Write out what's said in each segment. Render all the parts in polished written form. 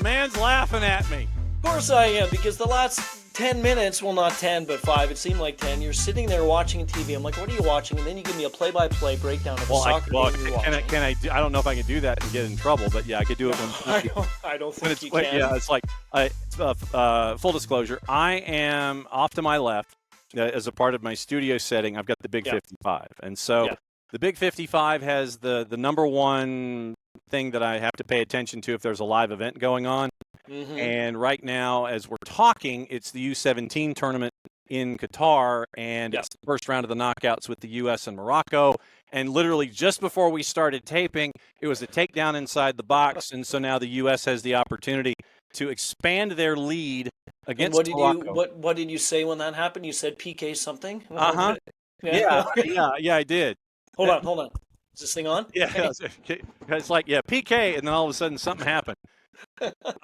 Man's laughing at me. Of course I am, because the last 10 minutes, well, not 10, but 5, it seemed like 10, you're sitting there watching TV. I'm like, what are you watching? And then you give me a play-by-play breakdown of the soccer game you're watching. I don't know if I can do that and get in trouble, but yeah, I could do it when I don't think you can. Yeah, it's like, full disclosure, I am off to my left as a part of my studio setting. I've got the Big 55. And so the Big 55 has the number one thing that I have to pay attention to if there's a live event going on. Mm-hmm. And right now, as we're talking, it's the U17 tournament in Qatar, and it's the first round of the knockouts with the U.S. and Morocco. And literally just before we started taping, it was a takedown inside the box, and so now the U.S. has the opportunity to expand their lead against Morocco. What did you say when that happened? You said PK something? Uh-huh. Yeah, I did. Hold on. Is this thing on? Yeah, it's like, PK, and then all of a sudden something happened.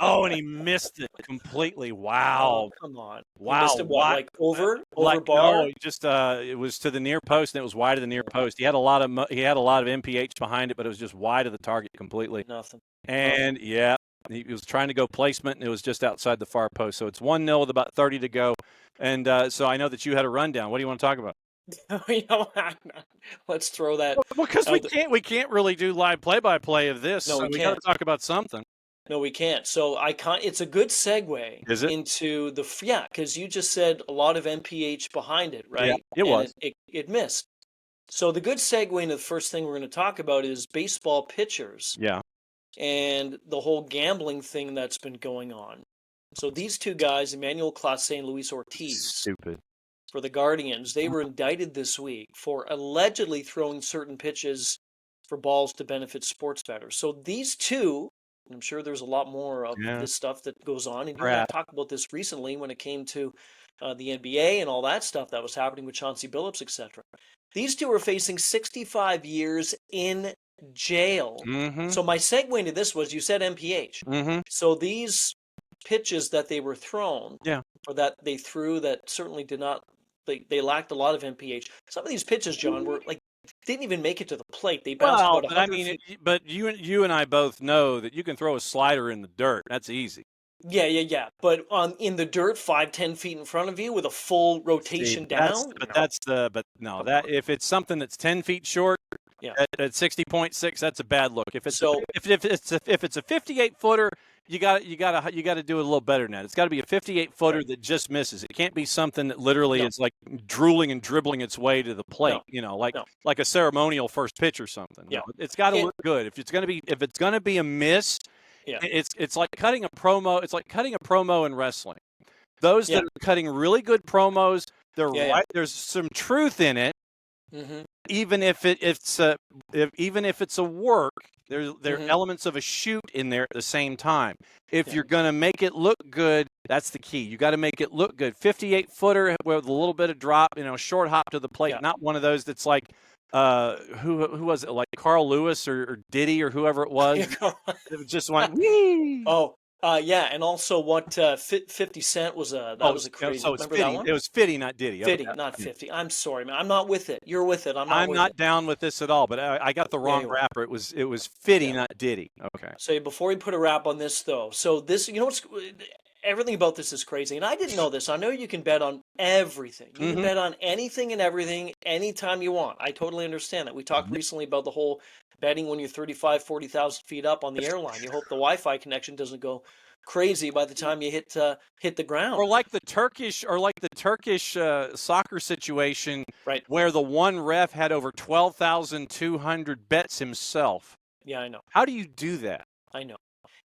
Oh, and he missed it completely. Wow. Oh, come on. Wow. He missed it, what, like over bar? No, just it was to the near post, and it was wide of the near post. He had a lot of MPH behind it, but it was just wide of the target completely. Nothing. And he was trying to go placement, and it was just outside the far post. So it's 1-0 with about 30 to go. And so I know that you had a rundown. What do you want to talk about? Let's throw that. Well, because we can't really do live play-by-play of this. No, so we got to talk about something. No, we can't. So it's a good segue into because you just said a lot of MPH behind it, right? Yeah, it was. It missed. So the good segue into the first thing we're going to talk about is baseball pitchers. Yeah. And the whole gambling thing that's been going on. So these two guys, Emmanuel Clase and Luis Ortiz. Stupid. For the Guardians, they were indicted this week for allegedly throwing certain pitches for balls to benefit sports bettors. So these two, and I'm sure there's a lot more of this stuff that goes on, and you and I talked about this recently when it came to the NBA and all that stuff that was happening with Chauncey Billups, etc. These two are facing 65 years in jail. Mm-hmm. So my segue into this was, you said MPH. Mm-hmm. So these pitches that they were thrown, or that they threw, that certainly did not, they lacked a lot of MPH. Some of these pitches, John, were like, didn't even make it to the plate. They bounced about 100 feet. But you and I both know that you can throw a slider in the dirt. That's easy. Yeah. But in the dirt, 5-10 feet in front of you with a full rotation down. If it's something that's 10 feet short, at 60.6, that's a bad look. If it's if it's a 58 footer, you got to do it a little better than that. It's got to be a 58 footer that just misses. It can't be something that literally is like drooling and dribbling its way to the plate. Like a ceremonial first pitch or something. Yeah. It's got to look good. If it's gonna be a miss, it's like cutting a promo. It's like cutting a promo in wrestling. Those that are cutting really good promos, there's some truth in it. Mm-hmm. Even if it's a work, there are elements of a shoot in there at the same time. If you're going to make it look good, that's the key. You got to make it look good. 58 footer with a little bit of drop, short hop to the plate. Not one of those that's like who was it, like Carl Lewis or Diddy or whoever it was. It just went wee. And also what 50 Cent was was a crazy. So it's Remember 50. That one? It was 50, not Diddy. 50, not 50. I'm sorry, man. I'm not with it. You're with it. I'm not down with this at all. But I got the wrong rapper. It was 50, not Diddy. Okay. So before we put a wrap on this, though, so this, everything about this is crazy, and I didn't know this. I know you can bet on everything. You can bet on anything and everything anytime you want. I totally understand that. We talked recently about the whole betting when you're 35, 40,000 feet up on the airline. You hope the Wi-Fi connection doesn't go crazy by the time you hit the ground. Or like the Turkish soccer situation, right, where the one ref had over 12,200 bets himself. Yeah, I know. How do you do that? I know.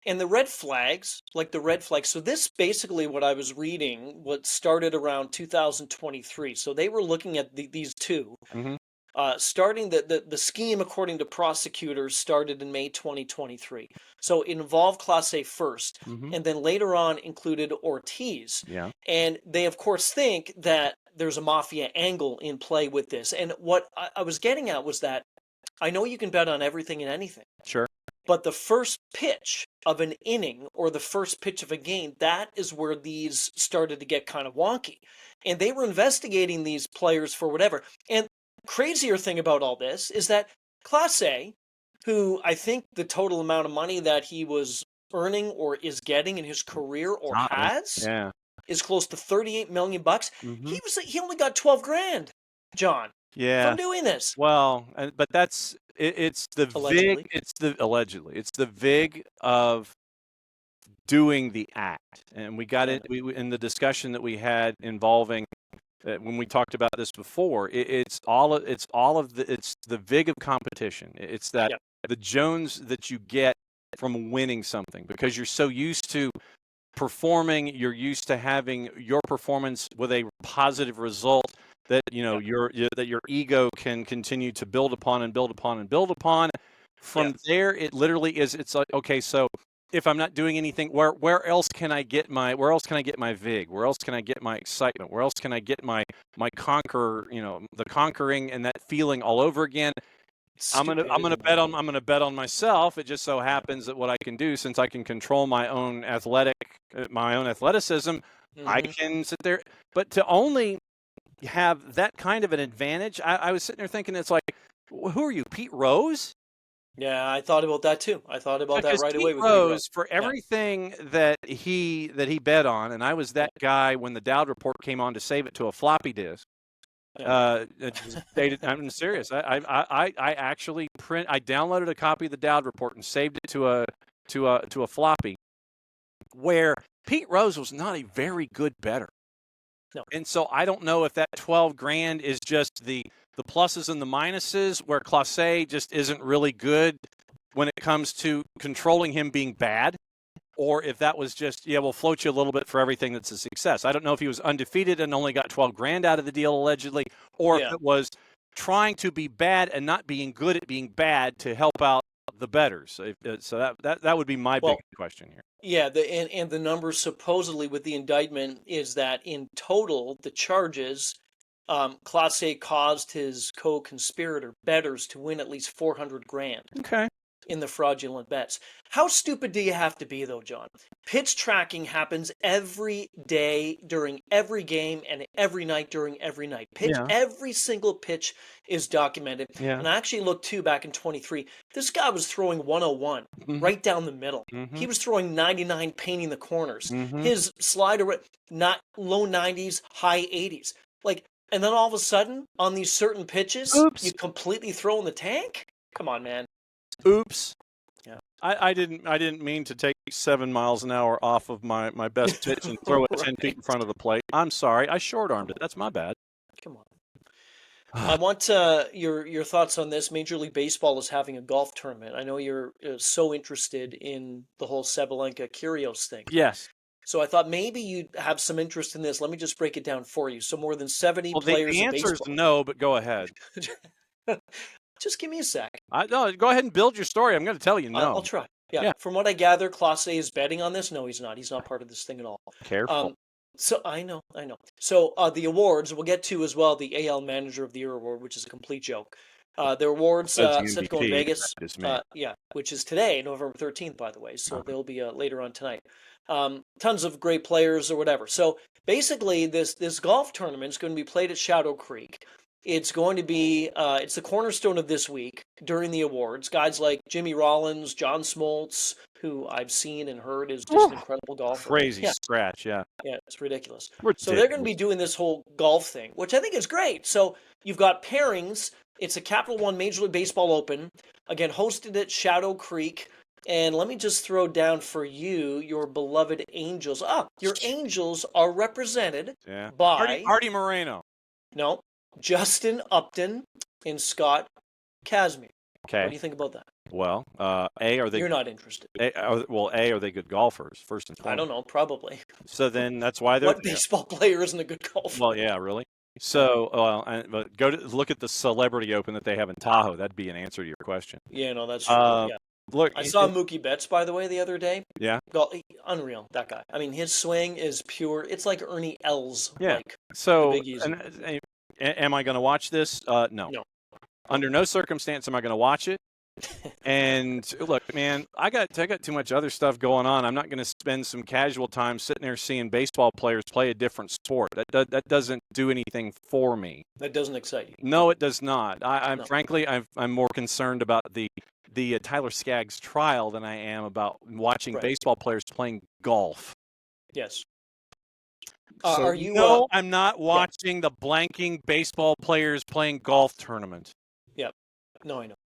And the red flags, so this basically, what I was reading, what started around 2023. So they were looking at these two. Mm-hmm. Starting the scheme, according to prosecutors, started in May 2023. So it involved Clase first, and then later on included Ortiz. Yeah. And they, of course, think that there's a mafia angle in play with this. And what I was getting at was that I know you can bet on everything and anything. Sure. But the first pitch of an inning or the first pitch of a game, that is where these started to get kind of wonky. And they were investigating these players for whatever. And crazier thing about all this is that Clase, who I think the total amount of money that he was earning or is getting in his career or Not, has yeah. is close to $38 million. Mm-hmm. He only got 12 grand, John, Yeah. from doing this. Well, but that's it's the vig. Allegedly. It's the vig of doing the act, and we got Yeah. it. We in the discussion that we had involving when we talked about this before. It's the vig of competition. It's that Yeah. the Jones that you get from winning something because you're so used to performing, you're used to having your performance with a positive result that that your ego can continue to build upon and build upon and build upon. From there, it literally is. It's like, okay, so if I'm not doing anything, where else can I get my vig? Where else can I get my excitement? Where else can I get my conquer? The conquering and that feeling all over again. I'm gonna bet on myself. It just so happens that what I can do, since I can control my own athleticism, I can sit there. But to only have that kind of an advantage, I was sitting there thinking, it's like, who are you, Pete Rose? Yeah, I thought about that too. I thought about that Because right Pete away with Pete Rose. Rose, for everything that he bet on, and I was that guy when the Dowd report came on to save it to a floppy disk. I'm serious. I actually I downloaded a copy of the Dowd report and saved it to a floppy, where Pete Rose was not a very good bettor. No. And so I don't know if that 12 grand is just the pluses and the minuses, where Clase just isn't really good when it comes to controlling him being bad, or if that was just, we'll float you a little bit for everything that's a success. I don't know if he was undefeated and only got 12 grand out of the deal allegedly, or if it was trying to be bad and not being good at being bad to help out the bettors. So that would be my big question here. Yeah, and the numbers supposedly with the indictment is that in total the charges, Clase caused his co-conspirator bettors to win at least 400 grand. Okay. In the fraudulent bets. How stupid do you have to be, though, John? Pitch tracking happens every day during every game and every night during every night. Every single pitch is documented. Yeah. And I actually looked, too, back in 23. This guy was throwing 101 right down the middle. He was throwing 99 painting the corners. His slider, not low 90s, high 80s. And then all of a sudden, on these certain pitches, you completely throw in the tank? Come on, man. Oops. Yeah. I didn't mean to take 7 miles an hour off of my best pitch and throw it 10 feet in front of the plate. I'm sorry. I short-armed it. That's my bad. Come on. I want your thoughts on this. Major League Baseball is having a golf tournament. I know you're so interested in the whole Sabalenka Kyrgios thing. Yes. So I thought maybe you'd have some interest in this. Let me just break it down for you. So more than 70 players the in answer baseball. is no, but go ahead. Just give me a sec. No, go ahead and build your story. I'm going to tell you no. I'll try. Yeah. From what I gather, Clase is betting on this. No, he's not. He's not part of this thing at all. Careful. So I know. So the awards, we'll get to as well the AL Manager of the Year award, which is a complete joke. The awards set to go in Vegas. Which is today, November 13th, by the way. So they'll be later on tonight. Tons of great players or whatever. So basically, this golf tournament is going to be played at Shadow Creek. It's going to be, it's the cornerstone of this week during the awards. Guys like Jimmy Rollins, John Smoltz, who I've seen and heard is just an incredible golfer. Crazy scratch, yeah. Yeah, it's ridiculous. So they're going to be doing this whole golf thing, which I think is great. So you've got pairings. It's a Capital One Major League Baseball Open, again, hosted at Shadow Creek. And let me just throw down for you your beloved Angels. Your Angels are represented by Artie Moreno. No. Justin Upton and Scott Kazmir. Okay. What do you think about that? Well, are they? You're not interested. Are they good golfers? First and foremost. I don't know. Probably. So then that's why they're. What baseball player isn't a good golfer? Well, yeah, really. So, go to look at the Celebrity Open that they have in Tahoe. That'd be an answer to your question. Yeah, no, that's true. Yeah. Look, I saw Mookie Betts, by the way, the other day. Yeah. Unreal, that guy. I mean, his swing is pure. It's like Ernie Els. Yeah. So, am I going to watch this? No. Under no circumstance am I going to watch it. And look, man, I got too much other stuff going on. I'm not going to spend some casual time sitting there seeing baseball players play a different sport. That doesn't do anything for me. That doesn't excite you. No, it does not. Frankly, I'm more concerned about the the Tyler Skaggs trial than I am about watching Right. baseball players playing golf. Yes. So Are you? no, I'm not watching the blanking baseball players playing golf tournament. Yeah. No, I know.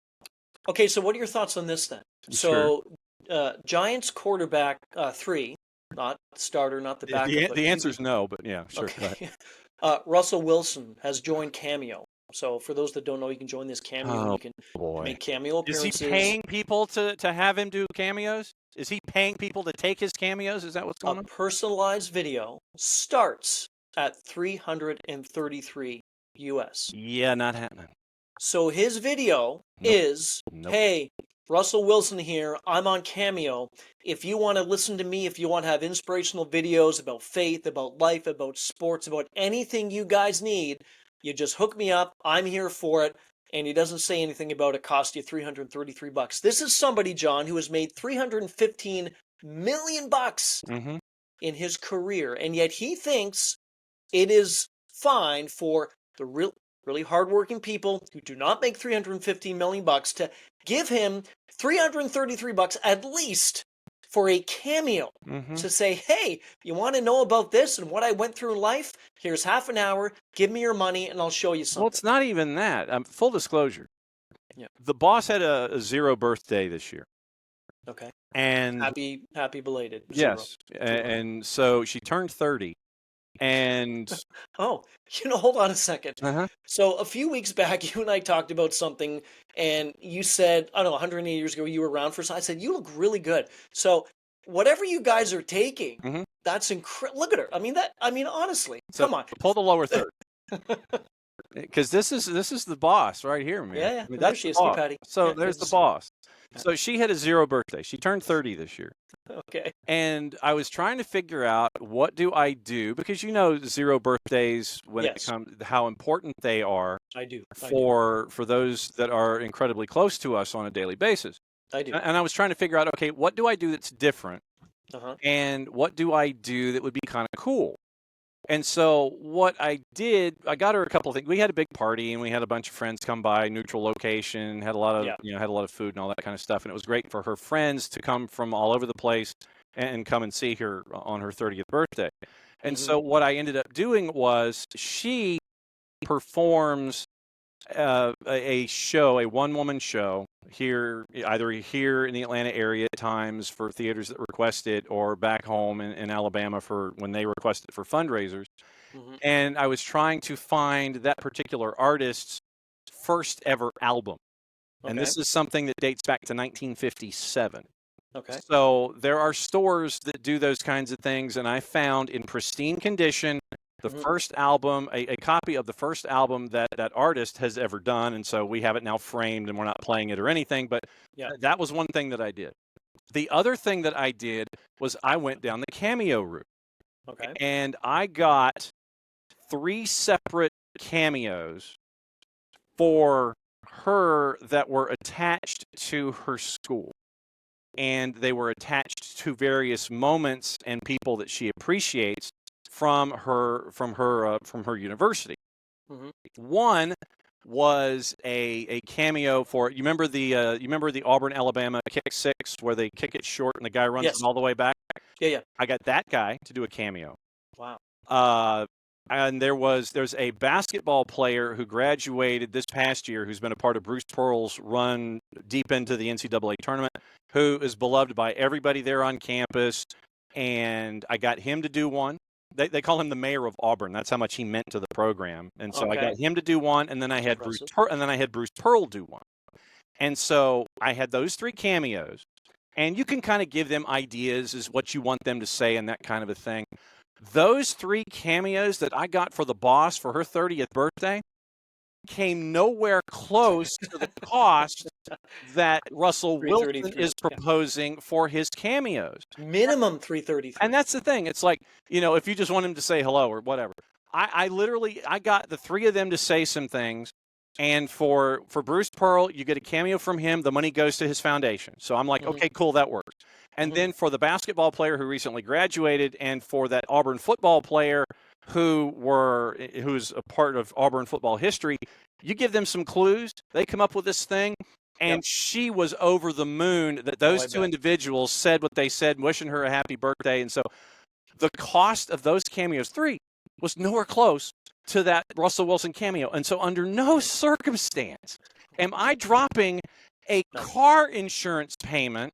Okay, so what are your thoughts on this then? Sure. So, Giants quarterback 3, not the starter, not the backup. The answer is no, but yeah, sure. Okay. Russell Wilson has joined Cameo. So for those that don't know, you can join this Cameo and you can make cameo Is he appearances. paying people to have him do cameos? Is he paying people to take his cameos? Is that what's going on? A personalized video starts at $333 US. Yeah, not happening. So his video is, hey, Russell Wilson here. I'm on Cameo. If you want to listen to me, if you want to have inspirational videos about faith, about life, about sports, about anything you guys need, you just hook me up. I'm here for it. And he doesn't say anything about it cost you $333. This is somebody, John, who has made $315 million in his career, and yet he thinks it is fine for the really hardworking people who do not make $315 million to give him $333 at least for a cameo to say, hey, you want to know about this and what I went through in life? Here's half an hour. Give me your money and I'll show you something. Well, it's not even that. Full disclosure. Yeah. The boss had a 0 birthday this year. Okay. And happy belated. Yes. And so she turned 30. And oh, hold on a second. So a few weeks back, you and I talked about something, and you said, I don't know, 180 years ago, you were around for something. I said, you look really good. So whatever you guys are taking, that's incredible. Look at her. I mean, honestly, come on. Pull the lower third. Because this is the boss right here, man. Yeah. I mean, that's she the is, boss. Patty. So there's the boss. So she had a 0 birthday. She turned 30 this year. Okay. And I was trying to figure out, what do I do? Because 0 birthdays, when it comes how important they are. I do. For those that are incredibly close to us on a daily basis. I do. And I was trying to figure out, okay, what do I do that's different? And what do I do that would be kind of cool? And so what I did, I got her a couple of things. We had a big party and we had a bunch of friends come by, neutral location, had a lot of had a lot of food and all that kind of stuff. And it was great for her friends to come from all over the place and come and see her on her 30th birthday. And so what I ended up doing was, she performs a show, a one-woman show either here in the Atlanta area at times for theaters that request it, or back home in Alabama for when they request it for fundraisers. And I was trying to find that particular artist's first ever album. And this is something that dates back to 1957. Okay. So there are stores that do those kinds of things, and I found in pristine condition the first album, a copy of the first album that artist has ever done. And so we have it now framed, and we're not playing it or anything, but that was one thing that I did. The other thing that I did was I went down the cameo route. Okay. And I got 3 separate cameos for her that were attached to her school. And they were attached to various moments and people that she appreciates from her university. One was a cameo for, you remember the Auburn, Alabama kick 6 where they kick it short and the guy runs it all the way back? Yeah. I got that guy to do a cameo. Wow. And there's a basketball player who graduated this past year who's been a part of Bruce Pearl's run deep into the NCAA tournament, who is beloved by everybody there on campus. And I got him to do one. They call him the mayor of Auburn. That's how much he meant to the program. And so I got him to do one, and then I had Bruce Pearl do one. And so I had those 3 cameos, and you can kind of give them ideas as what you want them to say and that kind of a thing. Those 3 cameos that I got for the boss for her 30th birthday came nowhere close to the cost that Russell Wilson is proposing for his cameos. Minimum $333. And that's the thing. It's like, if you just want him to say hello or whatever. I got the 3 of them to say some things. And for Bruce Pearl, you get a cameo from him. The money goes to his foundation. So I'm like, okay, cool, that works. And then for the basketball player who recently graduated, and for that Auburn football player who's a part of Auburn football history, you give them some clues. They come up with this thing. And she was over the moon that those two individuals said what they said, wishing her a happy birthday. And so the cost of those cameos, 3, was nowhere close to that Russell Wilson cameo. And so under no circumstance am I dropping a car insurance payment.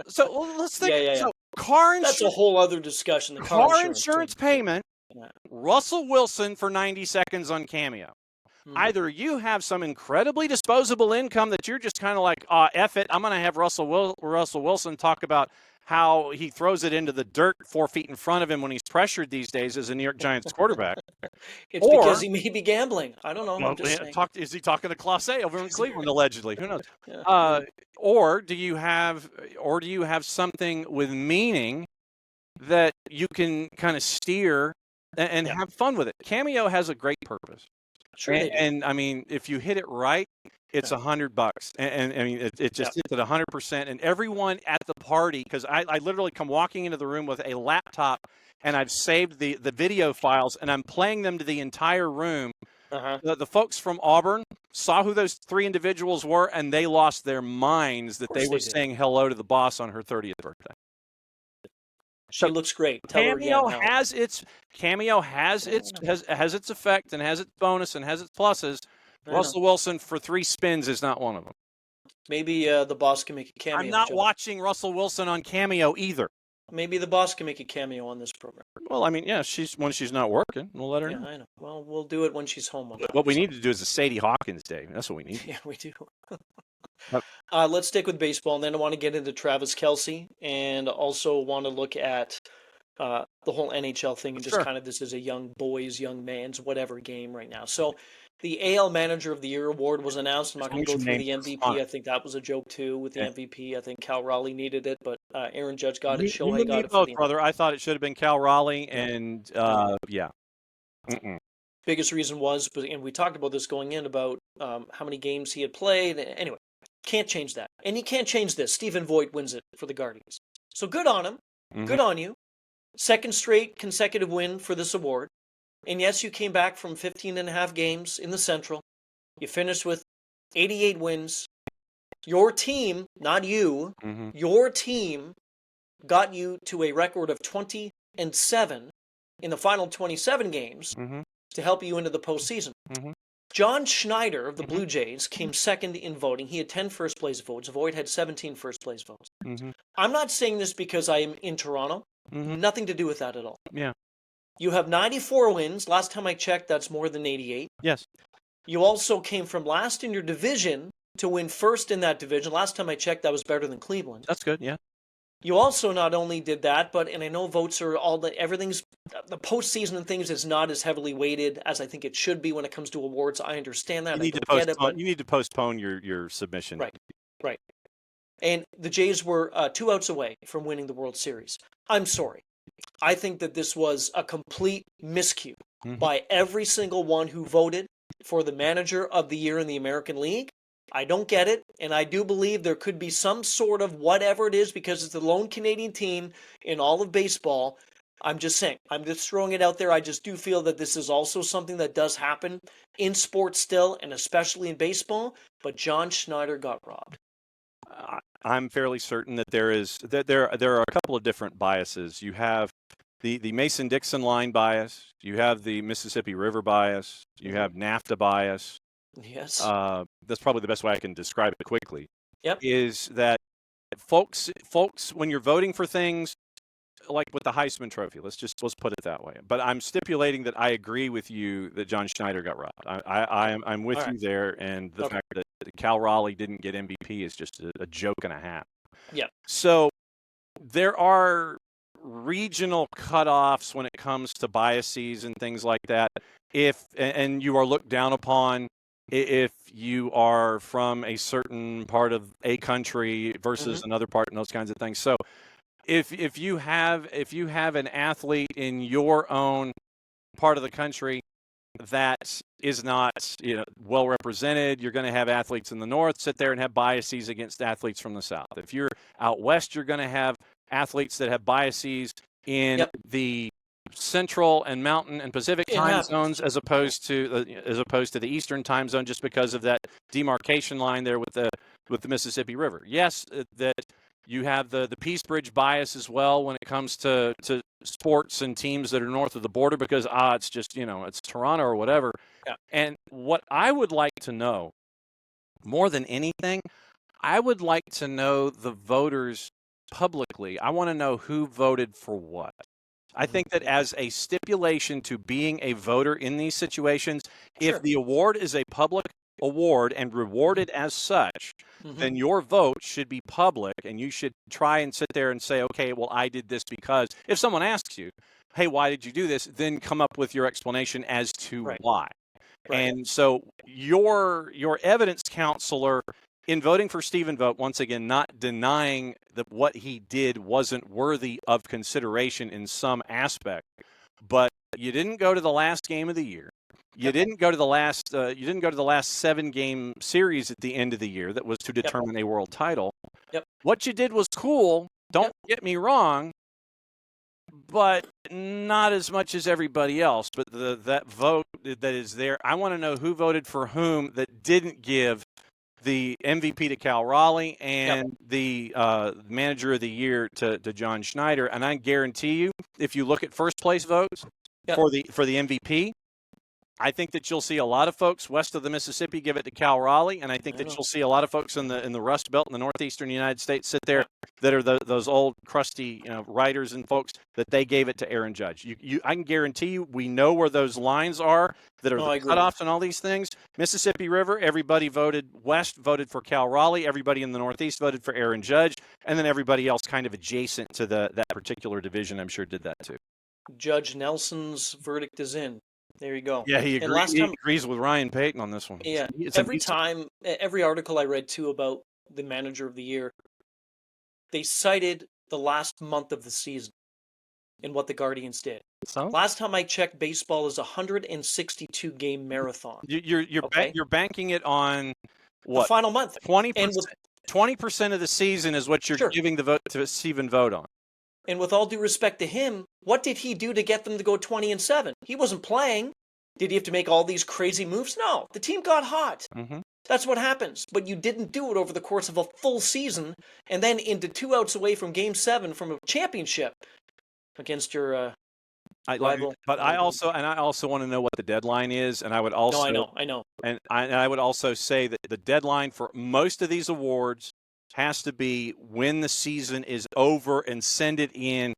So let's think. So car insurance. That's a whole other discussion. The car insurance payment, Russell Wilson for 90 seconds on cameo. Either you have some incredibly disposable income that you're just kind of like, F it, I'm going to have Russell Wilson talk about how he throws it into the dirt 4 feet in front of him when he's pressured these days as a New York Giants quarterback. It's because he may be gambling. I don't know. Well, I'm just saying. Is he talking to Clase over in Cleveland, allegedly? Who knows? Or do you have something with meaning that you can kind of steer and have fun with it? Cameo has a great purpose. Sure, and I mean, if you hit it right, it's $100, and I mean, it just hits at 100%. And everyone at the party, because I literally come walking into the room with a laptop, and I've saved the video files, and I'm playing them to the entire room. The folks from Auburn saw who those 3 individuals were, and they lost their minds that they were saying hello to the boss on her 30th birthday. She looks great. Cameo has its effect and has its bonus and has its pluses. Russell Wilson for 3 spins is not one of them. Maybe the boss can make a cameo. I'm not watching Russell Wilson on Cameo either. Maybe the boss can make a cameo on this program. Well, I mean, yeah, when she's not working, we'll let her know. I know. Well, we'll do it when she's home. What we need to do is a Sadie Hawkins Day. That's what we need. Yeah, we do. Let's stick with baseball, and then I want to get into Travis Kelce, and also want to look at the whole NHL thing, and just kind of this is a young boys, young man's, whatever game right now. So the AL Manager of the Year award was announced. I'm not going to go through the MVP. I think that was a joke too with the MVP. I think Cal Raleigh needed it, but Aaron Judge got it. Shohei got it. Both, brother. I thought it should have been Cal Raleigh, and biggest reason was, and we talked about this going in about how many games he had played. Anyway, can't change that, and you can't change this. Stephen Voigt wins it for the Guardians, so good on him. Good on you. Second straight consecutive win for this award. And yes, you came back from 15 and a half games in the Central. You finished with 88 wins. Your team, not you, your team got you to a record of 20-7 in the final 27 games to help you into the postseason. John Schneider of the Blue Jays came second in voting. He had 10 first-place votes. Voigt had 17 first-place votes. I'm not saying this because I am in Toronto. Nothing to do with that at all. Yeah. You have 94 wins. Last time I checked, that's more than 88. Yes. You also came from last in your division to win first in that division. Last time I checked, that was better than Cleveland. That's good, yeah. You also not only did that, but, and I know votes are everything's, the postseason and things is not as heavily weighted as I think it should be when it comes to awards. I understand that. You need to postpone your submission. Right. And the Jays were 2 outs away from winning the World Series. I'm sorry. I think that this was a complete miscue by every single one who voted for the Manager of the Year in the American League. I don't get it, and I do believe there could be some sort of whatever it is because it's the lone Canadian team in all of baseball. I'm just saying. I'm just throwing it out there. I just do feel that this is also something that does happen in sports still, and especially in baseball, but John Schneider got robbed. I'm fairly certain that there are a couple of different biases. You have the Mason-Dixon line bias. You have the Mississippi River bias. You have NAFTA bias. Yes. That's probably the best way I can describe it quickly. Yep. Is that folks, when you're voting for things like with the Heisman Trophy, let's put it that way. But I'm stipulating that I agree with you that John Schneider got robbed. I'm with you there, and the fact that Cal Raleigh didn't get MVP is just a joke and a half. Yeah. So there are regional cutoffs when it comes to biases and things like that. And you are looked down upon if you are from a certain part of a country versus another part, and those kinds of things. So if you have an athlete in your own part of the country that is not well represented, you're going to have athletes in the north sit there and have biases against athletes from the south. If you're out west, you're going to have athletes that have biases in the Central and Mountain and Pacific It time happens. zones as opposed to the Eastern time zone, just because of that demarcation line there with the Mississippi River. Yes, that you have the Peace Bridge bias as well when it comes to sports and teams that are north of the border, because it's just it's Toronto or whatever. Yeah. And what I would like to know more than anything, I would like to know the voters publicly. I want to know who voted for what. I think that as a stipulation to being a voter in these situations, Sure. if the award is a public award and rewarded as such, then your vote should be public, and you should try and sit there and say, okay, well, I did this because. If someone asks you, hey, why did you do this? Then come up with your explanation as to why. Right. And so your evidence counselor, in voting for Stephen Vogt, once again, not denying that what he did wasn't worthy of consideration in some aspect, but you didn't go to the last game of the year. You didn't go to the last. You didn't go to the last 7-game series at the end of the year that was to determine a world title. What you did was cool. Don't get me wrong, but not as much as everybody else. But that vote that is there, I want to know who voted for whom that didn't give the MVP to Cal Raleigh and the manager of the year to John Schneider. And I guarantee you, if you look at first place votes for the MVP, I think that you'll see a lot of folks west of the Mississippi give it to Cal Raleigh, and I think that you'll see a lot of folks in the Rust Belt in the northeastern United States sit there that are those old crusty writers and folks that they gave it to Aaron Judge. I can guarantee you, we know where those lines are that are the cutoffs and all these things. Mississippi River, everybody voted west, voted for Cal Raleigh. Everybody in the northeast voted for Aaron Judge, and then everybody else kind of adjacent to that particular division, I'm sure, did that too. Judge Nelson's verdict is in. There you go. Yeah, he agrees with Ryan Payton on this one. Yeah, every article I read too about the manager of the year, they cited the last month of the season and what the Guardians did. So? Last time I checked, baseball is a 162-game marathon. You're banking it on what? The final month. 20% of the season is what you're giving the vote to Stephen Vogt on. And with all due respect to him, what did he do to get them to go 20-7? He wasn't playing. Did he have to make all these crazy moves? No. The team got hot. That's what happens. But you didn't do it over the course of a full season and then into 2 outs away from Game 7 from a championship against your rival. But I also want to know what the deadline is, and I would also. No, I know. And I would also say that the deadline for most of these awards has to be when the season is over, and send it in.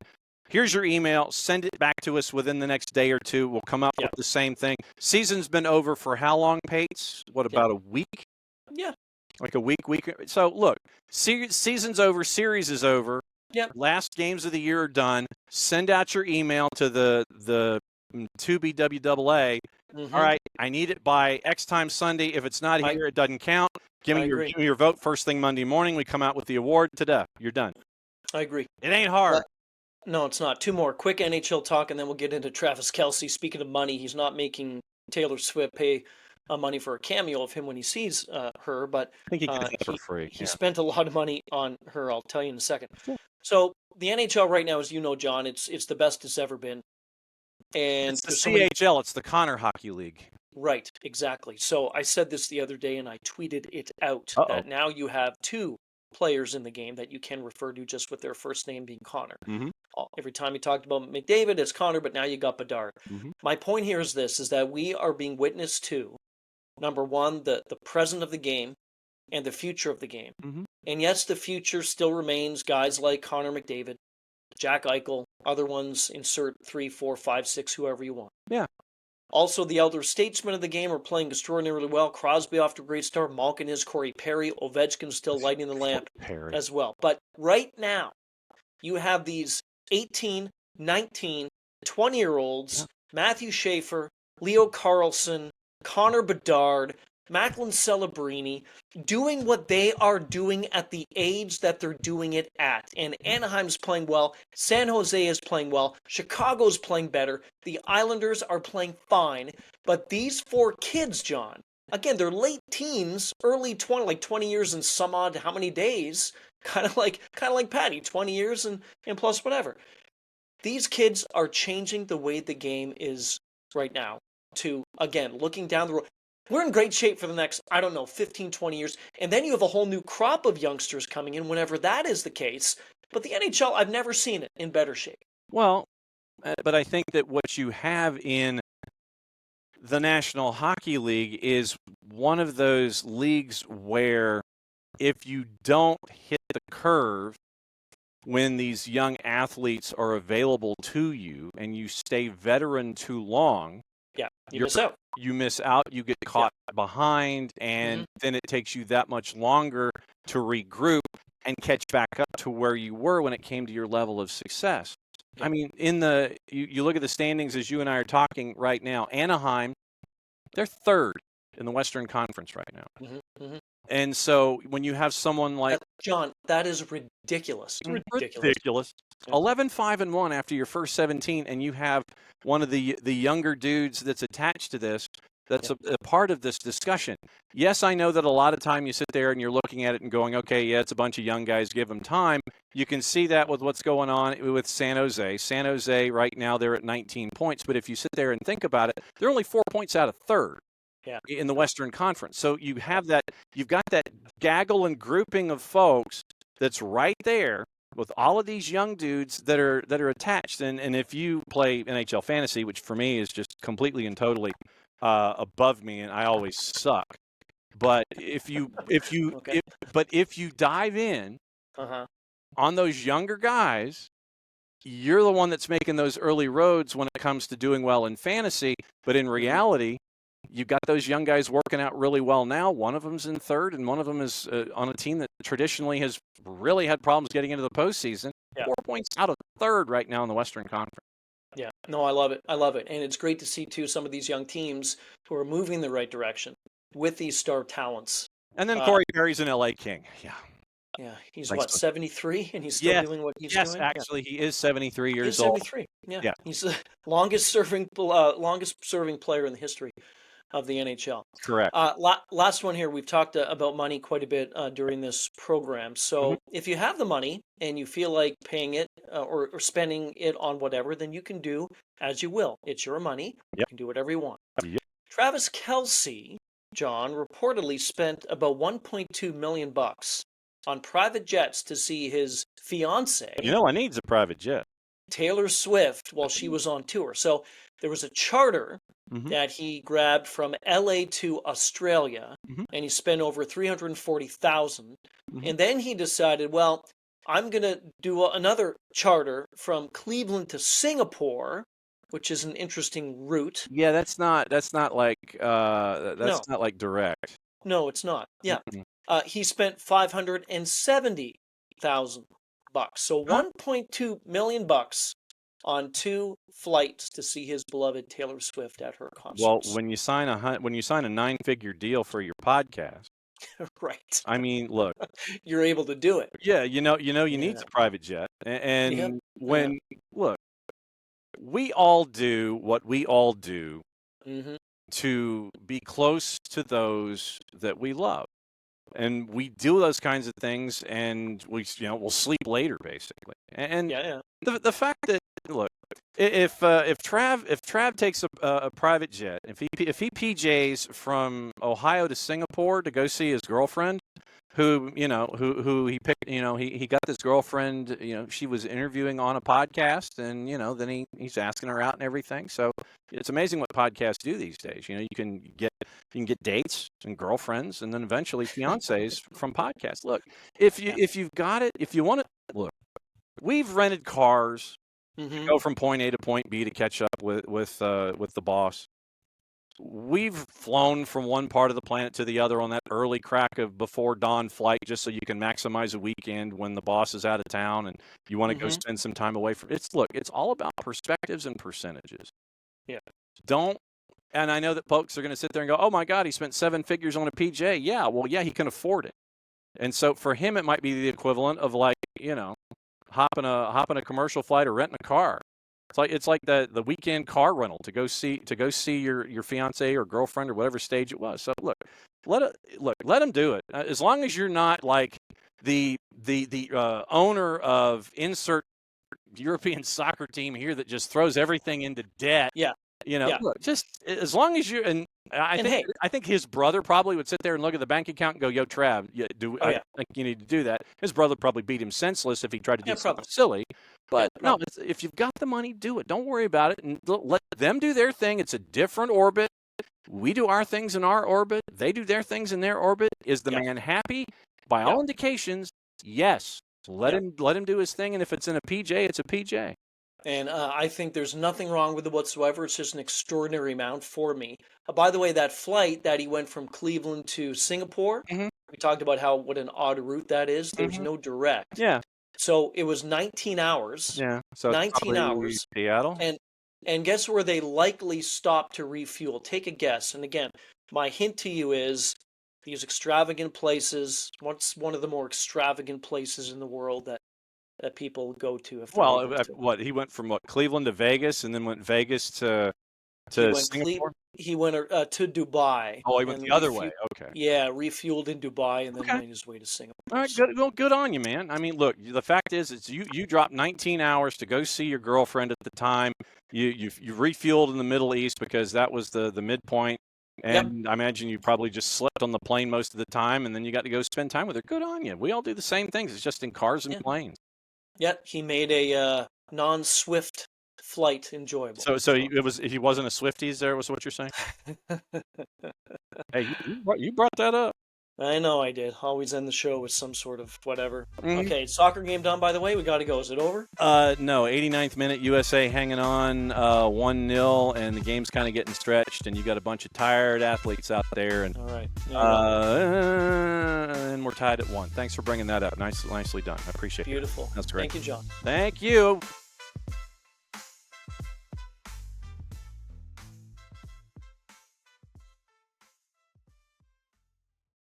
Here's your email. Send it back to us within the next day or two. We'll come up with the same thing. Season's been over for how long, Pates? What, about a week? Yeah. Like a week. So, look, season's over. Series is over. Yep. Last games of the year are done. Send out your email to the 2BWAA. All right, I need it by X time Sunday. If it's not here, it doesn't count. Give me your vote first thing Monday morning. We come out with the award today. You're done. I agree. It ain't hard. No, it's not. 2 more quick NHL talk, and then we'll get into Travis Kelce. Speaking of money, he's not making Taylor Swift pay money for a cameo of him when he sees her, but I think he gets it for free. He spent a lot of money on her. I'll tell you in a second. So the NHL right now, as you know, John, it's the best it's ever been. And it's the CHL. It's the Connor Hockey League. Right, exactly. So I said this the other day, and I tweeted it out that now you have 2 players in the game that you can refer to just with their first name being Connor. Every time you talked about McDavid, it's Connor, but now you got Bedard. My point here is this, is that we are being witness to, number one, the present of the game and the future of the game. And yes, the future still remains guys like Connor McDavid, Jack Eichel, other ones, insert 3, 4, 5, 6, whoever you want. Yeah. Also, the elder statesmen of the game are playing extraordinarily well. Crosby off to a great start. Malkin is. Corey Perry. Ovechkin still lighting the lamp as well. But right now, you have these 18, 19, 20-year-olds, Matthew Schaefer, Leo Carlson, Connor Bedard, Macklin Celebrini, doing what they are doing at the age that they're doing it at. And Anaheim's playing well. San Jose is playing well. Chicago's playing better. The Islanders are playing fine. But these 4 kids, John, again, they're late teens, early 20, like 20 years and some odd how many days. Kind of like Patty, 20 years and plus whatever. These kids are changing the way the game is right now to, again, looking down the road. We're in great shape for the next, 15, 20 years. And then you have a whole new crop of youngsters coming in whenever that is the case. But the NHL, I've never seen it in better shape. Well, but I think that what you have in the National Hockey League is one of those leagues where if you don't hit the curve when these young athletes are available to you and you stay veteran too long, you miss out. You miss out, you get caught behind, and then it takes you that much longer to regroup and catch back up to where you were when it came to your level of success. I mean, you look at the standings as you and I are talking right now. Anaheim, they're third in the Western Conference right now. And so when you have someone like John, that is ridiculous. Ridiculous. 11-5-1 after your first 17, and you have one of the younger dudes that's attached to this. That's a part of this discussion. Yes, I know that a lot of time you sit there and you're looking at it and going, okay, yeah, it's a bunch of young guys, give them time. You can see that with what's going on with San Jose. San Jose right now, they're at 19 points, but if you sit there and think about it, they're only 4 points out of third in the Western Conference. So you have that, you've got that gaggle and grouping of folks that's right there with all of these young dudes that are attached. And if you play NHL fantasy, which for me is just completely and totally above me, and I always suck. But if you dive in on those younger guys, you're the one that's making those early roads when it comes to doing well in fantasy. But in reality, you've got those young guys working out really well now. One of them's in third, and one of them is on a team that traditionally has really had problems getting into the postseason. 4 points out of third right now in the Western Conference. Yeah, no, I love it. I love it. And it's great to see, too, some of these young teams who are moving in the right direction with these star talents. And then Corey Perry's an LA King. Yeah, he's 73, and he's still doing what he's doing? Yes, actually, he is 73 years he's old. 73, yeah. He's the longest serving player in the history of the NHL. Correct. Last one here. We've talked about money quite a bit during this program. So if you have the money and you feel like paying it or spending it on whatever, then you can do as you will. It's your money. You can do whatever you want. Travis Kelce, John, reportedly spent about $1.2 million on private jets to see his fiance. I needs a private jet. Taylor Swift while she was on tour. So there was a charter that he grabbed from LA to Australia, and he spent over $340,000. And then he decided, well, I'm going to do another charter from Cleveland to Singapore, which is an interesting route. Yeah, that's not like not like direct. No, it's not. Yeah. He spent $570,000. So $1.2 million on 2 flights to see his beloved Taylor Swift at her concert. Well, when you sign a 9-figure deal for your podcast, right? I mean, look, you're able to do it. Yeah, you need a private jet, and look, we all do what we all do to be close to those that we love. And we do those kinds of things, and we'll sleep later, basically. And the fact that, look, if Trav takes a private jet, if he PJs from Ohio to Singapore to go see his girlfriend, who he picked, he got this girlfriend, she was interviewing on a podcast, and then he's asking her out and everything. So it's amazing what podcasts do these days. You can get dates and girlfriends, and then eventually fiancés from podcasts. Look, if you've got it, if you want to, look, we've rented cars to go from point A to point B to catch up with the boss. We've flown from one part of the planet to the other on that early crack of before dawn flight, just so you can maximize a weekend when the boss is out of town and you want to go spend some time away from it. It's all about perspectives and percentages. Yeah. And I know that folks are going to sit there and go, oh my God, he spent 7 figures on a PJ. Yeah, well, yeah, he can afford it. And so for him, it might be the equivalent of hopping a commercial flight or renting a car. It's like the weekend car rental to go see your fiance or girlfriend or whatever stage it was. So look, let him do it. As long as you're not like the owner of insert European soccer team here that just throws everything into debt. Yeah. Look, just as long as you're, and I think his brother probably would sit there and look at the bank account and go, "Yo, Trav, I think you need to do that." His brother probably beat him senseless if he tried to do something silly. But no, if you've got the money, do it. Don't worry about it, and let them do their thing. It's a different orbit. We do our things in our orbit. They do their things in their orbit. Is the man happy? By all indications, yes. Let him do his thing, and if it's in a PJ, it's a PJ. And I think there's nothing wrong with it whatsoever. It's just an extraordinary amount for me. By the way, that flight that he went from Cleveland to Singapore, we talked about what an odd route that is. There's no direct. Yeah. So it was 19 hours. Yeah. So 19 hours. Seattle. And guess where they likely stopped to refuel? Take a guess. And again, my hint to you is these extravagant places. What's one of the more extravagant places in the world that people go to? What he went from Cleveland to Vegas, and then went Vegas to Singapore. He went to Dubai. Oh, he went the other way. Okay. Yeah, refueled in Dubai and then made his way to Singapore. All right, good. Well, good on you, man. I mean, look, the fact is, you dropped 19 hours to go see your girlfriend at the time. You refueled in the Middle East because that was the midpoint. And I imagine you probably just slept on the plane most of the time, and then you got to go spend time with her. Good on you. We all do the same things. It's just in cars and planes. Yeah, he made a non-Swift flight enjoyable. So he wasn't a Swifties there, was what you're saying? Hey, you brought that up. I know I did. Always end the show with some sort of whatever. Okay, soccer game done, by the way. We got to go. Is it over? No, 89th minute, USA hanging on 1-0, and the game's kind of getting stretched, and you got a bunch of tired athletes out there. And, all right. And we're tied at 1. Thanks for bringing that up. Nicely done. I appreciate it. Beautiful. That's great. Thank you, John. Thank you.